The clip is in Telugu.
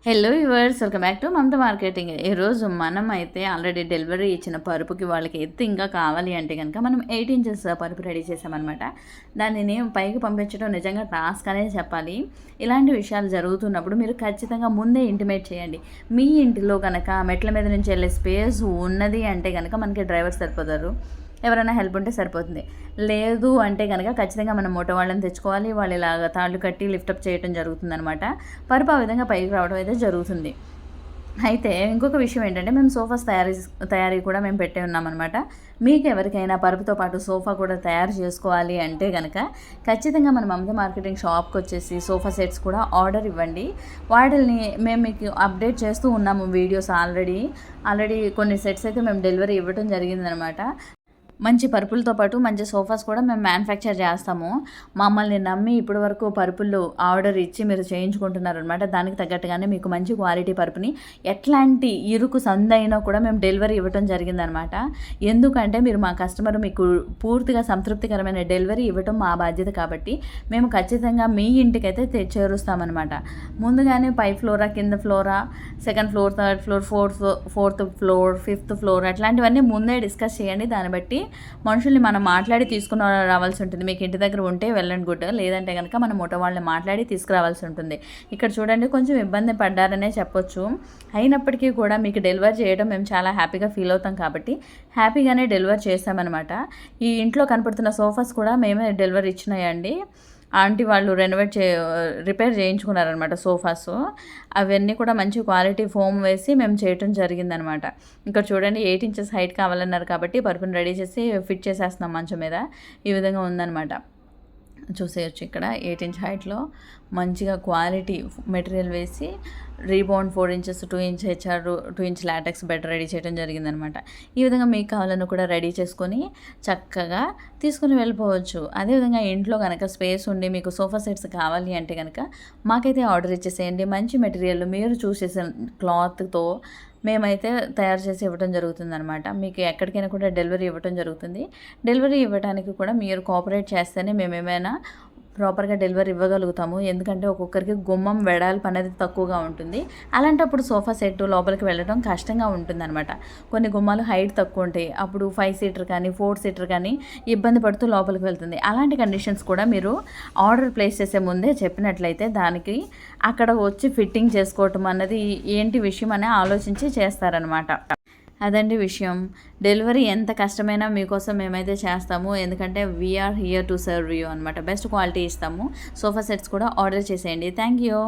Hello viewers, welcome back to Mamata marketing. ఈరోజు మనం అయితే ఆల్రెడీ డెలివరీ ఇచ్చిన పరుపుకి వాళ్ళకి ఎత్తు ఇంకా కావాలి అంటే కనుక మనం 8 ఇంచెస్ పరుపు రెడీ చేసామన్నమాట. దానిని పైకి పంపించడం నిజంగా టాస్క్ అనే చెప్పాలి. ఇలాంటి విషయాలు జరుగుతున్నప్పుడు మీరు ఖచ్చితంగా ముందే ఇంటిమేట్ చేయండి. మీ ఇంటిలో కనుక మెట్ల మీద నుంచి వెళ్ళే స్పేస్ ఉన్నది అంటే కనుక మనకి డ్రైవర్ సరిపోతారు, ఎవరైనా హెల్ప్ ఉంటే సరిపోతుంది. లేదు అంటే కనుక ఖచ్చితంగా మనం మోటో వాళ్ళని తెచ్చుకోవాలి. వాళ్ళు ఇలాగ తాళ్ళు కట్టి లిఫ్టప్ చేయడం జరుగుతుందనమాట. పరుపు ఆ విధంగా పైకి రావడం అయితే జరుగుతుంది. అయితే ఇంకొక విషయం ఏంటంటే మేము సోఫాస్ తయారీ కూడా మేము పెట్టే ఉన్నామన్నమాట. మీకు ఎవరికైనా పరుపుతో పాటు సోఫా కూడా తయారు చేసుకోవాలి అంటే కనుక ఖచ్చితంగా మన మమత మార్కెటింగ్ షాప్కి వచ్చేసి సోఫా సెట్స్ కూడా ఆర్డర్ ఇవ్వండి. వాటిని మేము మీకు అప్డేట్ చేస్తూ ఉన్నాము. వీడియోస్ ఆల్రెడీ కొన్ని సెట్స్ అయితే మేము డెలివరీ ఇవ్వడం జరిగిందనమాట. మంచి పరుపులతో పాటు మంచి సోఫాస్ కూడా మేము మ్యానుఫ్యాక్చర్ చేస్తాము. మమ్మల్ని నమ్మి ఇప్పటి వరకు పరుపులు ఆర్డర్ ఇచ్చి మీరు చేయించుకుంటున్నారనమాట. దానికి తగ్గట్టుగానే మీకు మంచి క్వాలిటీ పరుపుని ఎట్లాంటి ఇరుకు సందైనా కూడా మేము డెలివరీ ఇవ్వడం జరిగిందనమాట. ఎందుకంటే మీరు మా కస్టమర్, మీకు పూర్తిగా సంతృప్తికరమైన డెలివరీ ఇవ్వటం మా బాధ్యత కాబట్టి మేము ఖచ్చితంగా మీ ఇంటికైతే చేరుస్తామన్నమాట. ముందుగానే పై ఫ్లోరా, కింద flora, second floor, third floor, fourth floor, fifth floor అట్లాంటివన్నీ ముందే డిస్కస్ చేయండి. దాన్ని బట్టి మనుషుల్ని మనం మాట్లాడి తీసుకుని రావాల్సి ఉంటుంది. మీకు ఇంటి దగ్గర ఉంటే వెల్ అండ్ గుడ్, లేదంటే కనుక మనం మోటో వాళ్ళని మాట్లాడి తీసుకురావాల్సి ఉంటుంది. ఇక్కడ చూడండి, కొంచెం ఇబ్బంది పడ్డారనే చెప్పొచ్చు. అయినప్పటికీ కూడా మీకు డెలివర్ చేయడం మేము చాలా హ్యాపీగా ఫీల్ అవుతాం కాబట్టి హ్యాపీగానే డెలివర్ చేస్తామన్నమాట. ఈ ఇంట్లో కనపడుతున్న సోఫాస్ కూడా మేమే డెలివరీ ఇచ్చినాయండి. ఆంటీ వాళ్ళు రిపేర్ చేయించుకున్నారనమాట సోఫాస్. అవన్నీ కూడా మంచి క్వాలిటీ ఫోమ్ వేసి మేము చేయటం జరిగిందనమాట. ఇక్కడ చూడండి, 8 ఇంచెస్ హైట్ కావాలన్నారు కాబట్టి పరుపుని రెడీ చేసి ఫిట్ చేసేస్తున్నాం మంచం మీద. ఈ విధంగా ఉందన్నమాట. చూసేయచ్చు, ఇక్కడ 8 ఇంచ్ హైట్లో మంచిగా క్వాలిటీ మెటీరియల్ వేసి rebound 4 inches, 2 inch HR, 2 inch LaTeX bed ready చేయడం జరిగిందనమాట. ఈ విధంగా మీకు కావాలని కూడా రెడీ చేసుకొని చక్కగా తీసుకుని వెళ్ళిపోవచ్చు. అదేవిధంగా ఇంట్లో కనుక స్పేస్ ఉండి మీకు సోఫా సెట్స్ కావాలి అంటే కనుక మాకైతే ఆర్డర్ ఇచ్చేసేయండి. మంచి మెటీరియల్ మీరు చూసేసిన క్లాత్తో మేమైతే తయారు చేసి ఇవ్వడం జరుగుతుందనమాట. మీకు ఎక్కడికైనా కూడా డెలివరీ ఇవ్వడం జరుగుతుంది. డెలివరీ ఇవ్వడానికి కూడా మీరు కోఆపరేట్ చేస్తేనే మేమేమైనా ప్రాపర్గా డెలివరీ ఇవ్వగలుగుతాము. ఎందుకంటే ఒక్కొక్కరికి గుమ్మం వెడల్పు అనేది తక్కువగా ఉంటుంది. అలాంటప్పుడు సోఫా సెట్ లోపలికి వెళ్ళడం కష్టంగా ఉంటుందన్నమాట. కొన్ని గుమ్మాలు హైట్ తక్కువ ఉంటాయి. అప్పుడు 5 సీటర్ కానీ 4 సీటర్ కానీ ఇబ్బంది పడుతూ లోపలికి వెళ్తుంది. అలాంటి కండిషన్స్ కూడా మీరు ఆర్డర్ ప్లేస్ చేసే ముందే చెప్పినట్లయితే దానికి అక్కడ వచ్చి ఫిట్టింగ్ చేసుకోవటం అన్నది ఏంటి విషయం అని ఆలోచించి చేస్తారనమాట. అదండి విషయం. డెలివరీ ఎంత కష్టమైనా మీకోసం మేమైతే చేస్తాము. ఎందుకంటే we are here to serve you అనమాట. బెస్ట్ క్వాలిటీ ఇస్తాము. సోఫా సెట్స్ కూడా ఆర్డర్ చేసేయండి. Thank you.